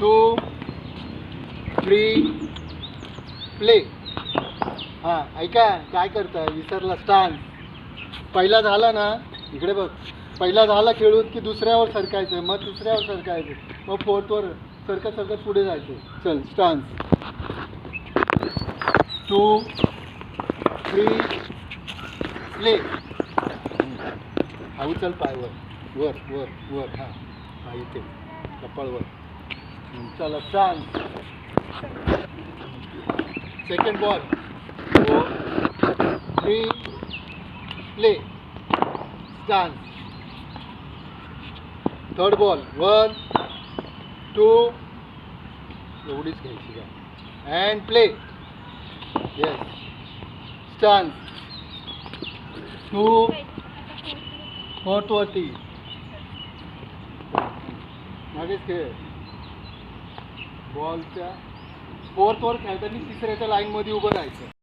2 3 play. हां ऐका काय करताय विसरला स्टान्स. पहिला झाला ना इकडे बघ. पहिला झाला खेळून की दुसऱ्यावर सरकायचं मग तिसऱ्यावर सरकायचं मग फोर्थवर सरकत पुढे जायचं. चल स्टान्स. 2 3 प्ले. हा उचल पाय वर वर वर वर. हां हा इथे कपाळ वर. चला stance. Second ball. 2 3 play. Stance. Third ball 1 2 एवढीच घ्यायची का अँड प्ले. Yes stance. 2 फोर्थवरती मागेच खेळ. बॉलच्या फोर्थवर खेळताना तिसऱ्याच्या लाईनमध्ये उभं राहायचं.